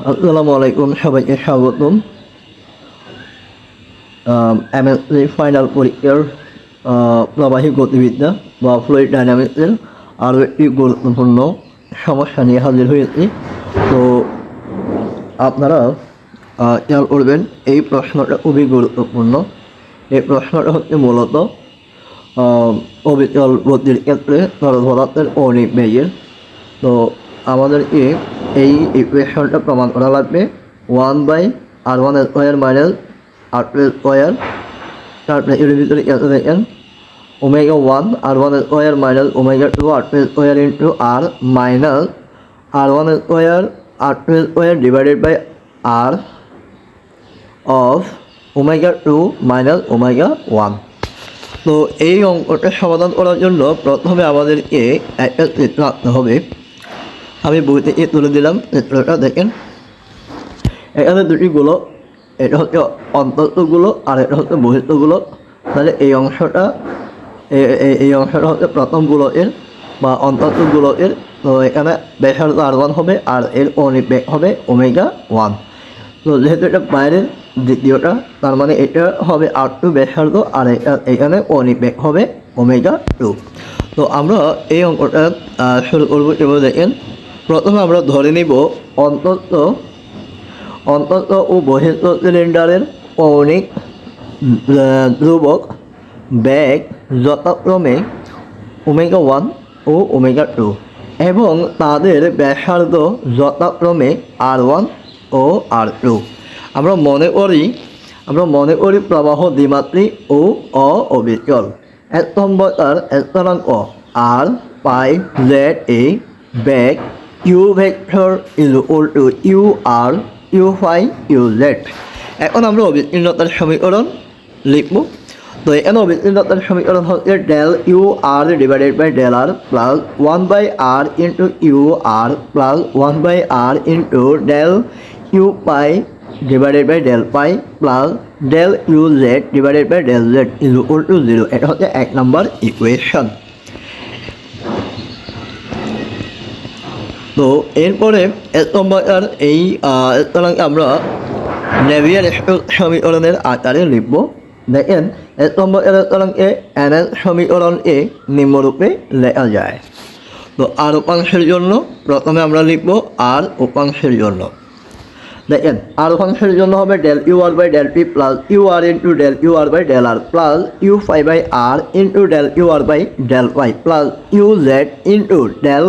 আসসালামু আলাইকুম, সবাইকে স্বাগতম। এমএসসি ফাইনাল পরীক্ষার প্রবাহী গতিবিদ্যা বা ফ্লুইড ডাইনামিক্সের আরও একটি গুরুত্বপূর্ণ সমস্যা নিয়ে হাজির হয়েছি। তো আপনারা খেয়াল করবেন, এই প্রশ্নটা খুবই গুরুত্বপূর্ণ। এই প্রশ্নটা হচ্ছে মূলত অবিচল গতির ক্ষেত্রে তরল পদার্থের কৌণিক বেগের। তো আমাদেরকে এই ইকুয়েশনটা প্রমাণ করা লাগবে। 1/r1 square minus r2 square, তারপরে এর ভিতরে কত দেখেন, omega 1 r1 square minus omega 2 r2 square into r minus r1 square r2 square divided by r of omega 2 minus omega 1। তো এই অঙ্কটা সমাধান করার জন্য প্রথমে আমাদেরকে একটা চিত্র আঁকতে হবে। আমি বই থেকে তুলে দিলাম চিত্রটা, দেখেন এখানে দুটি গোলক, এটা হচ্ছে অন্তস্থগুলো আর এটা হচ্ছে বহিস্থগুলো। তাহলে এই অংশটা হচ্ছে প্রথম গোলকের বা অন্তস্থগুলোকের। তো এখানে ব্যাসার্ধ r1 হবে আর এর কৌণিক বেগ হবে ওমেগা 1। তো যেহেতু এটা বাইরের দ্বিতীয়টা, তার মানে এটা হবে r2 ব্যাসার্ধ আর এখানে কৌণিক বেগ হবে ওমেগা 2। তো আমরা এই অঙ্কটা শুরু করবো। এবার দেখেন, প্রথমে আমরা ধরে নিব অন্তস্থ ও বহিস্থ সিলিন্ডারের কৌণিক ধ্রুবক বেগ যথাক্রমে ওমেগা 1 ও ওমেগা 2 এবং তাদের ব্যাসার্ধ যথাক্রমে r1 ও r2। আমরা মনে করি প্রবাহ দ্বিমাত্রিক ও অবিচল। এক নম্বর স্থানাঙ্ক r পাই জেড এ বেগ u vector is equal to u r u phi u z. এখন আমরা অবিচ্ছিন্নতার সমীকরণ লিখব। তো এখানে অবিচ্ছিন্নতার সমীকরণ হচ্ছে del u r divided by del r plus 1/r into u r plus 1/r into del u pi divided by del pi plus del u z divided by del z is equal to 0। এটা হচ্ছে 1 নম্বর equation. তো এরপরে এক নম্বর এই স্থানাঙ্কে আমরা নেভিয়ার সমীকরণের আকারে লিখব। দেখেন, এক নম্বর স্থানাঙ্কে এনএল সমীকরণ নিম্নরূপে লেখা যায়। তো আর উপাংশের জন্য প্রথমে আমরা লিখব আর উপাংশের জন্য। দেখেন, আর উপাংশের জন্য হবে del u r by del p plus u r into del u r by del r plus u phi by r into del u r by del phi plus u z into del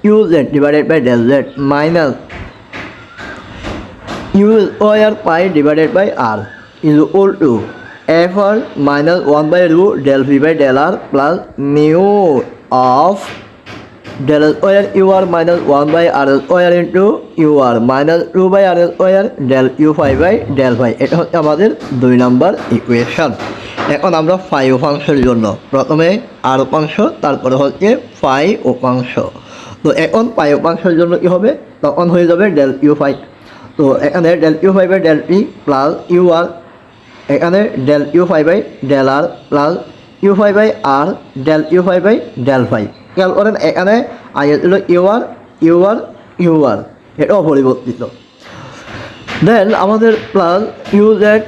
u z divided by del z minus u square phi divided by r is equal to f r minus 1/রু del v by del r plus mu of del square u r minus 1/r square into u r minus 2/r square del u phi by del phi. এটা হচ্ছে আমাদের 2 নম্বর equation. এখন আমরা phi উপাংশের জন্য প্রথমে আর উপাংশ, তারপরে হচ্ছে ফাই উপাংশ। তো এখন ফাই উপাংশের জন্য কী হবে, তখন হয়ে যাবে ডেল ইউ ফাই। তো এখানে del u phi by del p plus u r, এখানে del u phi by del r plus u phi by r del u phi by del phi. খেয়াল করেন, এখানে আগে ছিল ইউ আর, এটা অপরিবর্তিত। দেন আমাদের plus u z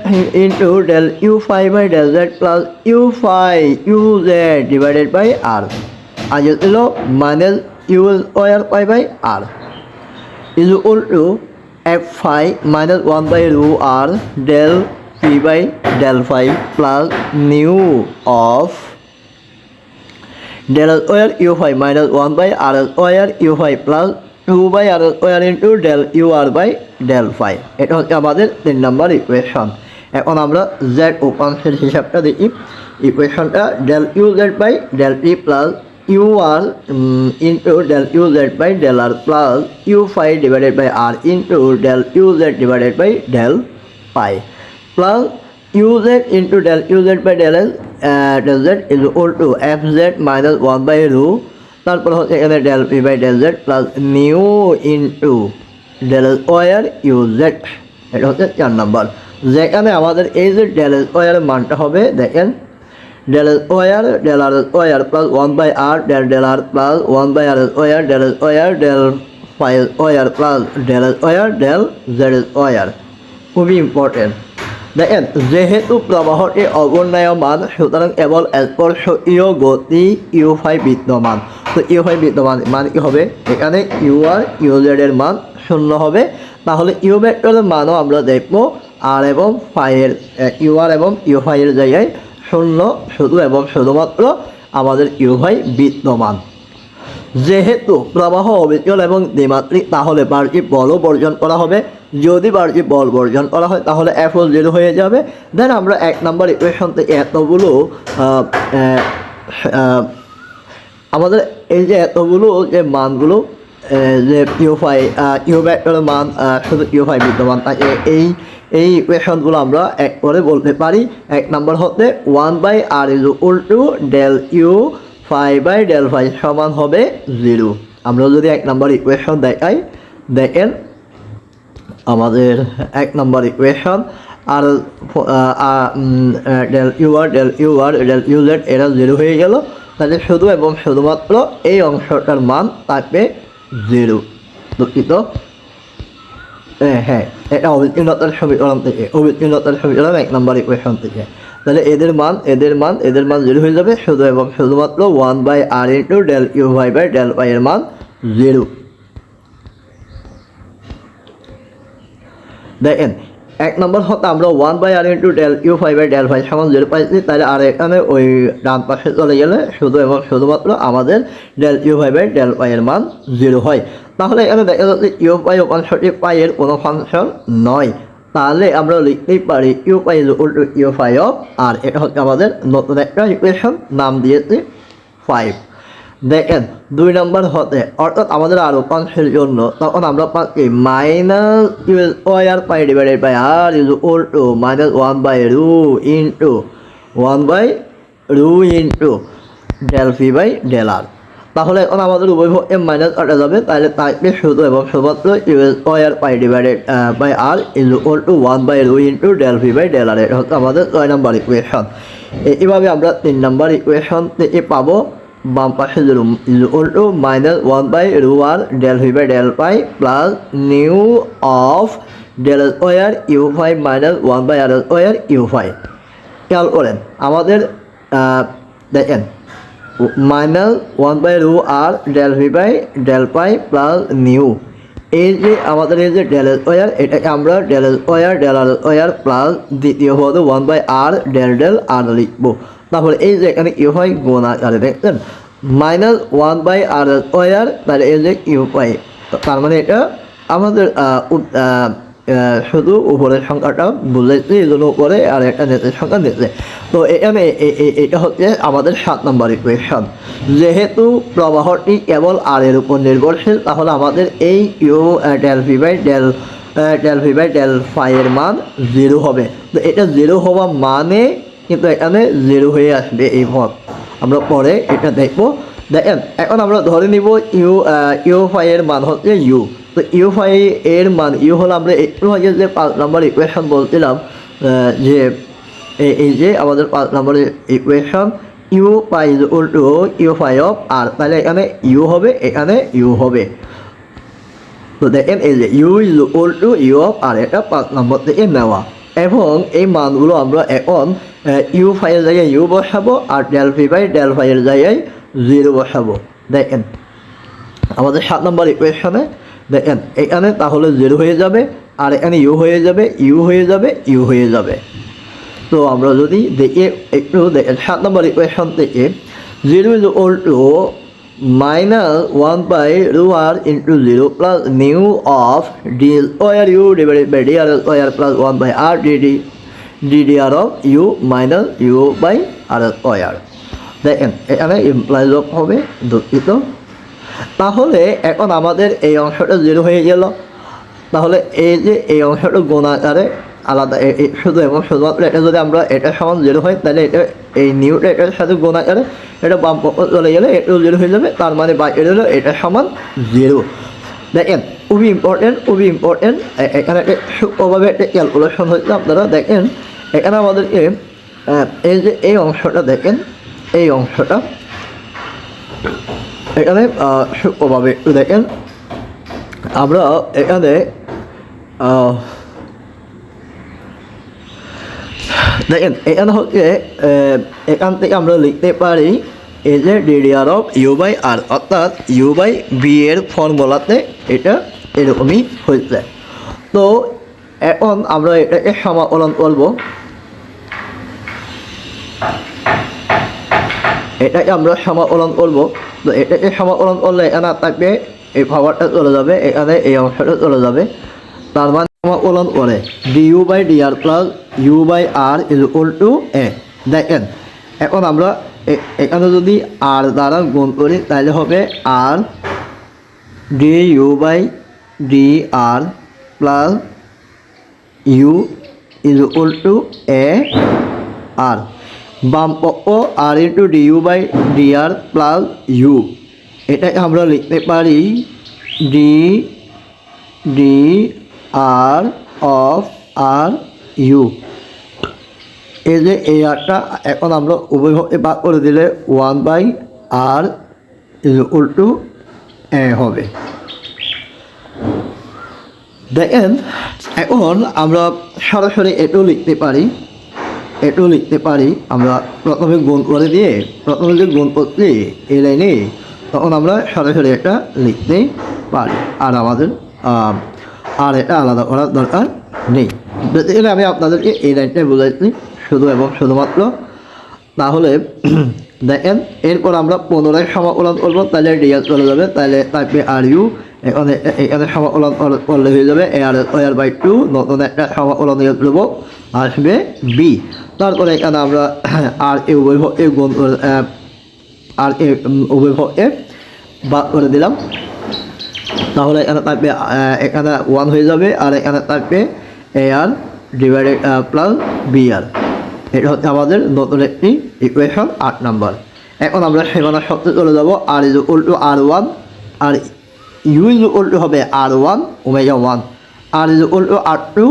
into del u phi by del z plus u phi u z divided by r. আগে ছিল minus u square phi by r is equal to f phi minus 1/রু r del p by del phi plus mu of del square u phi minus 1/r square u phi plus 2/r square into del u r by del phi. এটা হচ্ছে আমাদের 3 নম্বর equation. এখন আমরা Z উপাংশের হিসাবটা দেখি। ইকুয়েশনটা del u z by del t plus u r into del u z by del r plus u phi divided by r into del u z divided by del pi plus u z into del u z by del z is equal to f z minus 1/রু, তারপর হচ্ছে এখানে del p by del z plus mu into del square u z. এটা হচ্ছে 4 নম্বর। যেখানে আমাদের এই যে ডেল স্কোয়ারের মানটা হবে, দেখেন del square del r square plus 1/r del del r plus 1/r square del square del phi square plus del square del z square. খুবই ইম্পর্টেন্ট। দেখেন যেহেতু প্রবাহটি অবর্ণায়মান সুতরাং কেবল স্পর্শীয় গতি ইউ ফাই বিদ্যমান। তো ইউ ফাই বিদ্যমান মান কী হবে, এখানে ইউ আর ইউ জেডের মান শূন্য হবে। তাহলে ইউ ভেক্টরের মানও আমরা দেখব আর এবং ফাইয়ের ইউ আর এবং ইউ ফাইয়ের জায়গায় শূন্য শুধু এবং শুধুমাত্র আমাদের ইউ ফাই বিদ্যমান। যেহেতু প্রবাহ অবিচল এবং দ্বিমাত্রিক তাহলে বাহ্যিক বলও বর্জন করা হবে। যদি বাহ্যিক বল বর্জন করা হয় তাহলে এফ ও জিরো হয়ে যাবে। দেন আমরা 1 নম্বর ইকুয়েশন থেকে এতগুলো আমাদের এই যে এতগুলো যে মানগুলো যে ইউ ভেক্টরের মান শুধু ইউ ফাই বিদ্যমান থাকে এই ইকুয়েশনগুলো আমরা এক করে বলতে পারি। 1 নম্বর হতে 1/r = del u phi by del phi সমান হবে 0। আমরা যদি 1 নম্বর ইকুয়েশন দেখাই, দেখেন আমাদের 1 নম্বর ইকুয়েশন আর del u r del u z এরা 0 হয়ে গেল। তাহলে শুধু এবং শুধুমাত্র এই অংশটার মান থাকবে 0। দুঃখিত, হ্যাঁ এটা অবিচ্ছিন্নতার সমীকরণ থেকে, অবিচ্ছিন্নতার সমীকরণ 1 নম্বর ইকুয়েশন থেকে। তাহলে এদের মান 0 হয়ে যাবে। শুধু এবং শুধুমাত্র 1/r * del u phi by del phi এর মান 0। দেখেন 1 নম্বর হতে আমরা 1/r * del u phi by del phi সমান 0 পাইছি। তাহলে আর এখানে ওই ডান পাশে চলে গেলে শুধু এবং শুধুমাত্র আমাদের del u phi by del phi এর মান 0 হয়। তাহলে এখানে দেখা যাচ্ছে ইউ পাই অংশটি পাইয়ের কোনো ফাংশন নয়। তাহলে আমরা লিখতেই পারি u phi = u phi of r. এটা হচ্ছে আমাদের নতুন একটা ইকুয়েশন, নাম দিয়েছি 5। দেখেন 2 নম্বর হতে অর্থাৎ আমাদের আর উপাংশের জন্য তখন আমরা পাচ্ছি minus u square phi divided by r = minus 1/রু ইন্টু 1/রু into del phi by del r. তাহলে এখন আমাদের উভয় পক্ষে মাইনাস কাটা যাবে। তাহলে তাকে শুধু এবং শুধুমাত্র u square phi divided by r = 1/রু into del phi by del r. এটা হচ্ছে আমাদের 6 নম্বর ইকুয়েশন। এইভাবে আমরা 3 নম্বর ইকুয়েশন থেকে পাবো বাম পাশে = মাইনাস 1/রু r del phi by del pi plus nu of del square u phi minus 1/r square u phi. খেয়াল করেন আমাদের দেখেন মাইনাস 1/রু r del phi by del pi plus nu, এই যে আমাদের এই যে ডেল স্কোয়ার এটাকে আমরা del square del r square plus দ্বিতীয় পদে 1/r ডেল আর লিখবো। তাহলে এই যে এখানে ইউ ফাই গুণ আকারে দেখছেন মাইনাস 1/r স্কোয়ার, তাহলে এই যে ইউ ফাই। তার মানে এটা আমাদের শুধু উপরের সংখ্যাটা বুঝেছি, এই জন্য উপরে আর একটা নিচের সংখ্যা নিচে। তো এখানে এটা হচ্ছে আমাদের 7 নম্বর ইকুয়েশন। যেহেতু প্রবাহটি কেবল আর এর উপর নির্ভরশীল তাহলে আমাদের এই u del phi by del phi এর মান 0 হবে। তো এটা 0 হওয়া মানে কিন্তু এখানে 0 হয়ে আসবে এই পদ, আমরা পরে এটা দেখবো। দেখেন এখন আমরা ধরে নিব ইউ ফাই এর মান হচ্ছে ইউ। তো ইউ ফাই এর মান ইউ হলো আমরা একটু আগে যে 5 নম্বর ইকুয়েশন বলছিলাম যে এই যে আমাদের 5 নম্বর equation u phi = u phi of r. তাহলে এখানে ইউ হবে, এখানে ইউ হবে। তো দেখেন এই যে ইউ = ইউ অফ আর, এটা 5 নম্বর থেকে নেওয়া। এবং এই মানগুলো আমরা এখন ইউ ফাইয়ের জায়গায় ইউ বসাবো আর ডেল ফি বাই ডেল ফাইয়ের জায়গায় 0 বসাবো। দেখেন আমাদের 7 নম্বর ইকুয়েশনে দেখেন এখানে তাহলে 0 হয়ে যাবে আর এখানে ইউ হয়ে যাবে, ইউ হয়ে যাবে, ইউ হয়ে যাবে। তো আমরা যদি দেখি একটু দেখেন 7 নম্বর ইকুয়েশন থেকে 0 = মাইনাস 1/রু r into 0 plus nu of d square u divided by d r square plus 1/r ddr of u minus u by r square. দেখেন এখানে ইমপ্লাইজ অফ হবে, দুঃখিত। তাহলে এখন আমাদের এই অংশটা 0 হয়ে গেল। তাহলে এই যে এই অংশটা গুণ আকারে আলাদা শুধু এবং শুধুমাত্র এটা যদি আমরা এটা সমান 0 হয় তাহলে এটা এই নিউটা এটার সাথে গুণ আকারে এটা বাম পক্ষ চলে গেলে এটাও 0 হয়ে যাবে। তার মানে বাইরে হলো এটা সমান 0। দেখেন খুবই ইম্পর্টেন্ট এখানে সূক্ষ্মভাবে একটা ক্যালকুলেশন হচ্ছে। আপনারা দেখেন এখানে আমাদেরকে এই যে এই অংশটা দেখেন, এই অংশটা এখানে সূক্ষ্মভাবে একটু দেখেন আমরা এখানে দেখেন এখানে হচ্ছে এখান থেকে আমরা লিখতে পারি এই যে ডিডিআর অফ ইউ বাই আর, অর্থাৎ ইউ বাই বি এর ফর্মুলাতে এটা এরকমই হয়েছে। তো এখন আমরা এটাকে সমাকলন করব, এটাকে আমরা সমাকলন করব। তো এটাকে সমাকলন করলে এখানে থাকবে এই পাওয়ারটা চলে যাবে, এখানে এই অংশটা চলে যাবে। তার মানে সমাকলন করে d u by d r plus u by r is equal to a. দেখেন এখন আমরা এখানে যদি আর দ্বারা গুণ করি তাহলে হবে r d u by d r plus u is equal to a r. বাম পক্ষ r into d u by d r plus u, এটাকে আমরা লিখতে পারি d d r of r u. এই যে এই আরটা এখন আমরা উভয় পক্ষে ভাগ করে দিলে 1 আর ইজ ইকুয়াল টু এ হবে। দেখেন এখন আমরা সরাসরি এটাও লিখতে পারি, আমরা প্রথমে গুণ করে দিয়ে প্রথমে যে গুণ করছি এই লাইনে, তখন আমরা সরাসরি এটা লিখতে পারি, আর আমাদের আর এটা আলাদা করার দরকার নেই। বেসিক্যালি আমি আপনাদেরকে এই লাইনটাই বোঝাইছি শুধু এবং শুধুমাত্র। তাহলে দেখেন এরপর আমরা পুনরায় সমাকলন করবো, তাহলে ডিআর চলে যাবে, তাহলে থাকবে আর ইউ, এখানে সমাকলন করলে হয়ে যাবে এ আর ওয়ার বাই টু, নতুন একটা সমাকলন করব আসবে বি। তারপরে এখানে আমরা আর এ উভয় পক্ষে গুণ আর এ উভয় পক্ষে বাদ করে দিলাম, তাহলে এখানে থাকবে এখানে 1 হয়ে যাবে, আর এখানে থাকবে এ আর ডিভাইডেড প্লাস বি আর। এটা হচ্ছে আমাদের নতুন একটি ইকুয়েশন 8 নাম্বার। এখন আমরা সীমানা শর্তে চলে যাব, r is equal to r one, আর ইউ ইজ ইকুয়াল টু হবে r one omega one, r is equal to r two,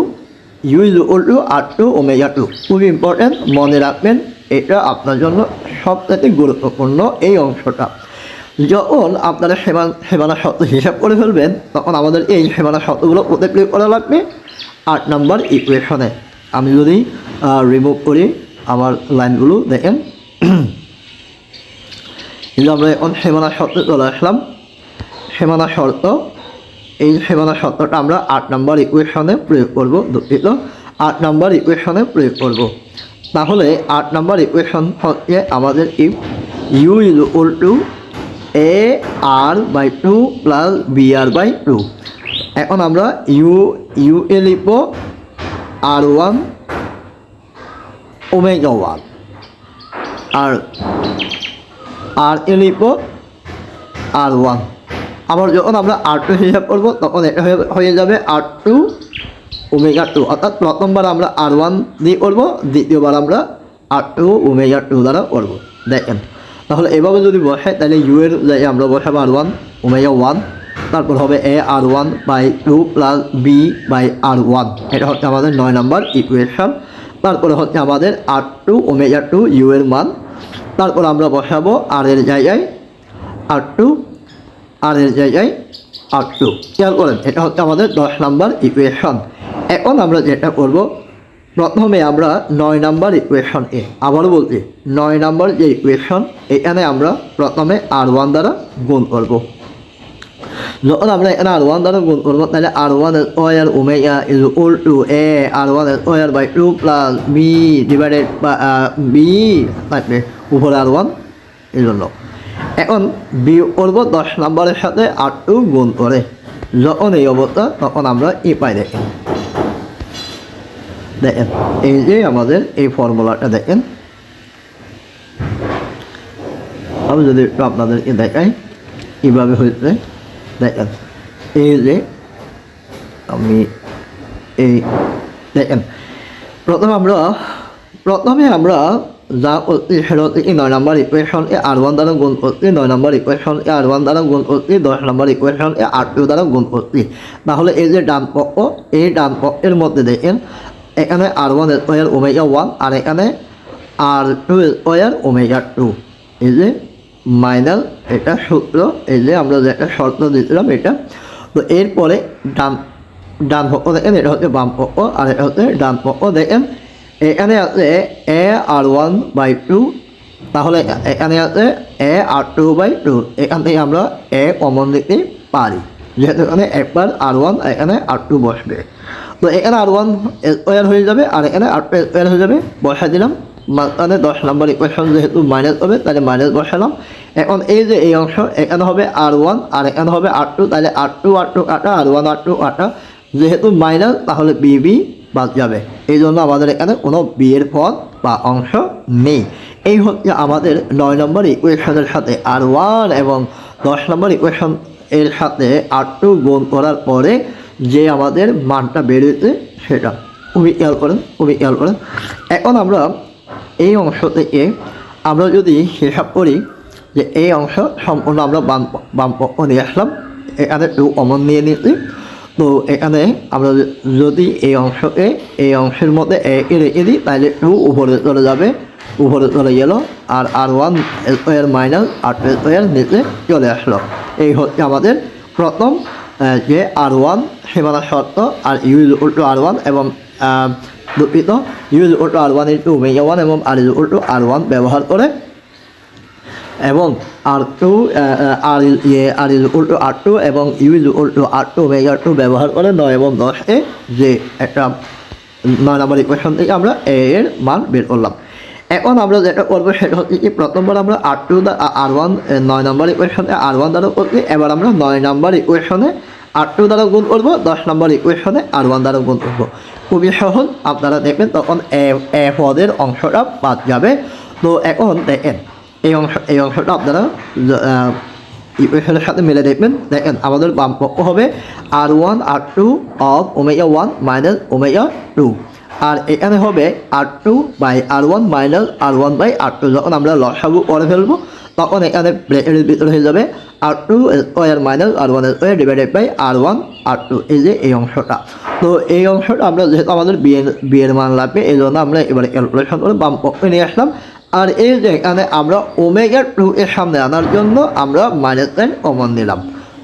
u is equal to r two omega two. খুবই ইম্পর্টেন্ট, মনে রাখবেন, এটা আপনার জন্য সবথেকে গুরুত্বপূর্ণ এই অংশটা। যখন আপনারা সীমানা শর্ত হিসাব করে ফেলবেন, তখন আমাদের এই সীমানা শর্তগুলো কোথায় প্রয়োগ করা লাগবে? 8 নাম্বার ইকুয়েশনে। আমি যদি রিমুভ করি আমার লাইনগুলো, দেখেন আমরা এখন সীমানা শর্তে চলে আসলাম। সীমানা শর্ত, এই সীমানা শর্তটা আমরা 8 নাম্বার ইকুয়েশনে প্রয়োগ করব, দুঃখিত 8 নাম্বার ইকুয়েশনে প্রয়োগ করব। তাহলে 8 নাম্বার ইকুয়েশন হচ্ছে আমাদের if u is equal to a r by two plus b r by two. এখন আমরা ইউ এ লিখব আর ওয়ান ওমেগা ওয়ান, আর এ লিখব আর ওয়ান। আবার যখন আমরা আর টু হিসাব করবো, তখন এটা হয়ে যাবে আর টু ওমেগা টু, অর্থাৎ প্রথমবার আমরা আর ওয়ান দিয়ে করবো, দ্বিতীয়বার আমরা আর টু ওমেগা টু দ্বারা করবো। দেখেন তাহলে এভাবে যদি বসাই, তাহলে ইউ এর জায়গায় আমরা বসাবো আর ওয়ান ওমেগা ওয়ান, তারপর হবে a r one by two plus b by r one. এটা হচ্ছে আমাদের 9 নাম্বার ইকুয়েশন। তারপরে হচ্ছে আমাদের r two omega two u এর মান, তারপর আমরা বসাবো আর এর জায়গায় আর টু, আর এর জায়গায় আর টু। খেয়াল করেন, এটা হচ্ছে আমাদের 10 নাম্বার ইকুয়েশন। এখন আমরা যেটা করব, প্রথমে আমরা 9 নাম্বার ইকুয়েশন এ, আবারও বলছি 9 নাম্বার যে ইকুয়েশন, এখানে আমরা প্রথমে আর ওয়ান দ্বারা গুণ করব। যখন আমরা এখানে আর ওয়ান দ্বারা গুণ করবো, তাহলে r one square omega is equal to a r one square by two plus b divided b থাকবে উপরে আর ওয়ান, এই জন্য এখন বি করব 10 নাম্বারের সাথে আর টু গুণ করে। যখন এই অবস্থা, তখন আমরা ই পাই। দেখেন এই যে আমাদের এই ফর্মুলাটা, দেখেন আমি যদি আপনাদেরকে দেখাই কীভাবে হয়েছে। দেখেন এই যে আমি এই দেখেন প্রথমে আমরা যা করছি সেটা হচ্ছে 9 নাম্বার ইকুয়েশন এ আর ওয়ান দ্বারা গুণ করছি, 9 নাম্বার ইকুয়েশন এ আর ওয়ান দ্বারা গুণ করছি, 10 নাম্বার ইকুয়েশন এ আর টু দ্বারা গুণ করছি। তাহলে এই যে ডান পক্ষ, এই ডান পক্ষের মধ্যে দেখেন এখানে আর ওয়ান স্কোয়ার ওমেগা ওয়ান, আর এখানে আর টু স্কোয়ার ওমেগা টু। এই যে মাইনাস, এটা সূত্র, এই যে আমরা যেটা শর্ত দিয়েছিলাম এটা। তো এরপরে ডান পক্ষ দেখেন, এটা হচ্ছে বাম পক্ষ আর এটা হচ্ছে ডান পক্ষ। দেখেন এখানে আছে a/1/2, তাহলে এখানে আছে a/2/2। এখান থেকে আমরা a কমন নিতে পারি, যেহেতু এখানে একবার r1 এখানে r2 বসবে। তো এখানে r1 স্কোয়ার হয়ে যাবে আর এখানে r2 স্কোয়ার হয়ে যাবে, বসা দিলাম। মানে 10 নম্বর ইকুয়েশন যেহেতু মাইনাস হবে তাহলে মাইনাস বসালাম। এখন এই যে এই অংশ এখানে হবে r1 আর এখানে হবে r2, তাহলে r2 কাটা, r1 r2 কাটা, যেহেতু মাইনাস তাহলে বি বাদ যাবে। এই জন্য আমাদের এখানে কোনো বি এর পদ বা অংশ নেই। এই হচ্ছে আমাদের 9 নম্বর ইকুয়েশনের সাথে r1 এবং 10 নম্বর ইকুয়েশন এর সাথে r2 গুণ করার পরে যে আমাদের মানটা বেরোচ্ছে সেটা। খুবই খেয়াল করেন। এখন আমরা এই অংশ থেকে আমরা যদি হিসাব করি যে এই অংশ সম্পূর্ণ আমরা বাম পক্ষ নিয়ে আসলাম, এখানে 2 কমন নিয়ে নিচ্ছি। তো এখানে আমরা যদি এই অংশকে এই অংশের মধ্যে এ রেখে দিই তাহলে 2 উপরে চলে যাবে, উপরে চলে গেল, আর r1 square minus r2 square নিচে চলে আসলো। এই হচ্ছে আমাদের প্রথম যে r1 সীমানা শর্ত, আর u/r1 এবং দুঃখিত u/r1 × ω1 এবং r/r1 ব্যবহার করে এবং r2 r/r2 এবং u/r2 ω2 ব্যবহার করে 9 এবং 10 যে একটা 9 নম্বর ইকুয়েশন থেকে আমরা a এর মান বের করলাম। এখন আমরা যেটা করবো সেটা হচ্ছে কি, প্রথমবার আমরা r1 9 নম্বর ইকুয়েশনে r1 দ্বারা করছি, এবার আমরা 9 নম্বর ইকুয়েশনে r2 দ্বারা গুণ করবো, 10 নম্বর ইকুয়েশনে r1 দ্বারা গুণ করবো। খুবই সহজ, আপনারা দেখবেন তখন এ পদের অংশটা বাদ যাবে। তো এখন দেখেন এই অংশটা আপনারা ইকুয়েশনের সাথে মিলে দেখবেন। দেখেন আমাদের বাম পক্ষ হবে r1 r2 of ω1 minus ω2, আর এখানে হবে r2/r1 minus r1/r2। যখন আমরা লসাগু করে ফেলবো তখন এখানে ব্র্যাকেটের ভিতরে হয়ে যাবে r2 square minus r1 square divided by r1 r2। এই যে এই অংশটা, তো এই অংশটা আমরা যেহেতু আমাদের বিয়ের মান লাগবে এই জন্য আমরা এবারে ক্যালকুলেশন করে বাম পক্ষে নিয়ে আসলাম। আর এই যে এখানে আমরা ω2 এর সামনে আনার জন্য আমরা -10 কমন নিলাম,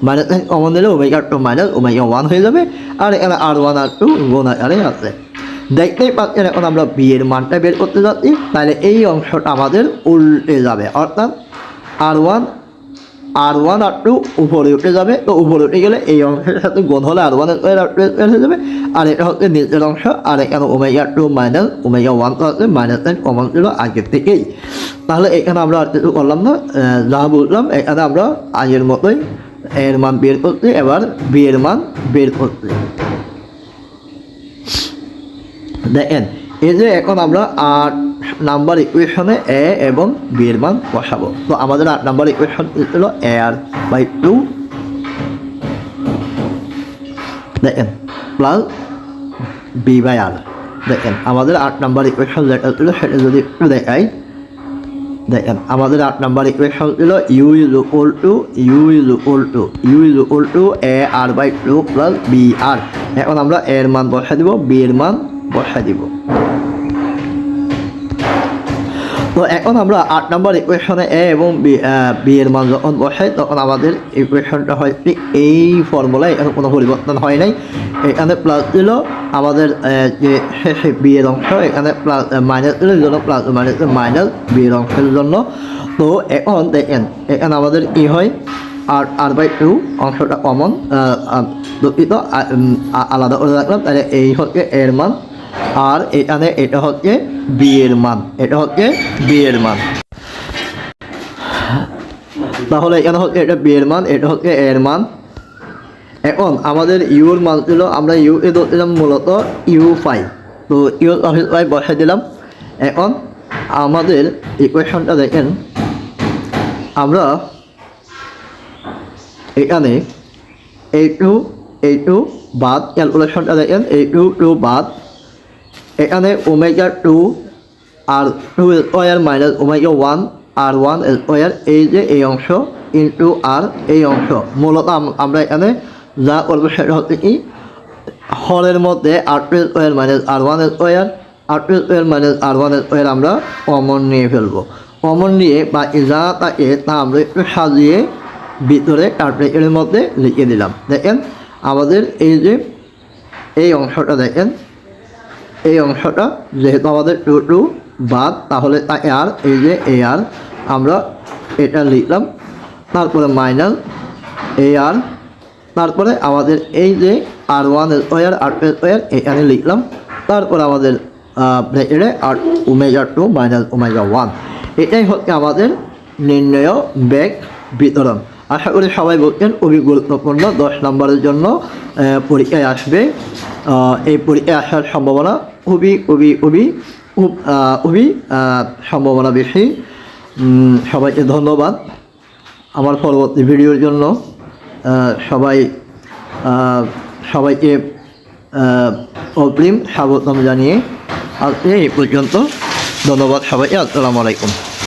-10 কমন নিলে ω2 মাইনাস ω1 হয়ে যাবে, আর এখানে r1 r2 গুণ আকারে আছে। দেখতেই পাচ্ছেন এখন আমরা বিয়ের মানটা বের করতে যাচ্ছি, তাহলে এই অংশটা আমাদের উল্টে যাবে, অর্থাৎ r1 r2 উপরে উঠে যাবে। তো উপরে উঠে গেলে এই অংশের সাথে গুণ হলে r1 স্কোয়ার r2 স্কোয়ার হয়ে যাবে, আর এটা হচ্ছে নিচের অংশ, আর এখানে ω2 মাইনাস ω1 তো হচ্ছে -10 কমন ছিল আগের থেকেই। তাহলে এখানে আমরা আর কিছু করলাম না, যা বুঝলাম এখানে আমরা আগের মতোই এর মান বের করছি, এবার বি এর মান বের করছি। দেখেন এই যে এখন আমরা 8 নাম্বার ইকুয়েশনে এ এবং বি এর মান বসাবো। তো আমাদের 8 নাম্বার ইকুয়েশন ছিল a/2 দেখেন প্লাস b/r। দেখেন আমাদের 8 নাম্বার ইকুয়েশন যেটা ছিল সেটা যদি একটু দেখাই, দেখেন আমাদের 8 নাম্বার ইকুয়েশন ছিল u = a/2 প্লাস br। এখন আমরা এর মান বসাই দিব, বি এর মান বসাই দিব। তো এখন আমরা 8 নম্বর ইকুয়েশনে এ এবং বি এর মান যখন বসাই তখন আমাদের ইকুয়েশনটা হয় ঠিক এই ফর্মুলায়, এখন কোনো পরিবর্তন হয় নাই। এখানে প্লাস ছিল আমাদের যে শেষে বি এর অংশ, এখানে প্লাস মাইনাস ছিল এই জন্য প্লাস মাইনাস বি এর অংশের জন্য। তো এখন দেখেন এখানে আমাদের কি হয়, r/2 অংশটা কমন, দুঃখিত আলাদা করে রাখলাম, তাহলে এই হচ্ছে এর মান, আর এখানে এটা হচ্ছে বি এর মান, এটা হচ্ছে বি এর মান। তাহলে এখানে হচ্ছে এটা বি এর মান, এটা হচ্ছে এর মান। এখন আমাদের ইউর মান ছিল, আমরা ইউ এ ধরছিলাম মূলত u5, তো u5 বসাই দিলাম। এখন আমাদের ইকুয়েশনটা দেখেন, আমরা এখানে এই টু বাদ, ক্যালকুলেশনটা দেখেন এই2 বাদ, এখানে ω2 r2 square minus ω1 r1 square, এই যে এই অংশ ইন্টু আর এই অংশ। মূলত আমরা এখানে যা করবো সেটা হচ্ছে কি, হরের মধ্যে r2 square minus r1 square, r2 square minus r1 square আমরা কমন নিয়ে ফেলবো। কমন নিয়ে বা যা থাকে তা আমরা একটু সাজিয়ে ভিতরে ব্র্যাকেটের মধ্যে লিখে দিলাম। দেখেন আমাদের এই যে এই অংশটা দেখেন, এই অংশটা যেহেতু আমাদের টু টু বাদ, তাহলে আর এই যে আর আমরা এটা লিখলাম, তারপরে মাইনাস আর, তারপরে আমাদের এই যে R1 স্কোয়ার R2 স্কোয়ার এখানে লিখলাম, তারপর আমাদের ব্র্যাকেটে আর ওমেগা 2 মাইনাস ওমেগা 1। এটাই হচ্ছে আমাদের নির্ণয় বেগ বিতরণ। আশা করি সবাই বলছেন খুবই গুরুত্বপূর্ণ, 10 নম্বরের জন্য পরীক্ষায় আসবে। এই পরীক্ষায় আসার সম্ভাবনা খুবই সম্ভাবনা বেশি। সবাইকে ধন্যবাদ। আমার পরবর্তী ভিডিওর জন্য সবাইকে অগ্রিম স্বাগতম জানিয়ে আজকে এই পর্যন্ত। ধন্যবাদ সবাইকে। আসসালামু আলাইকুম।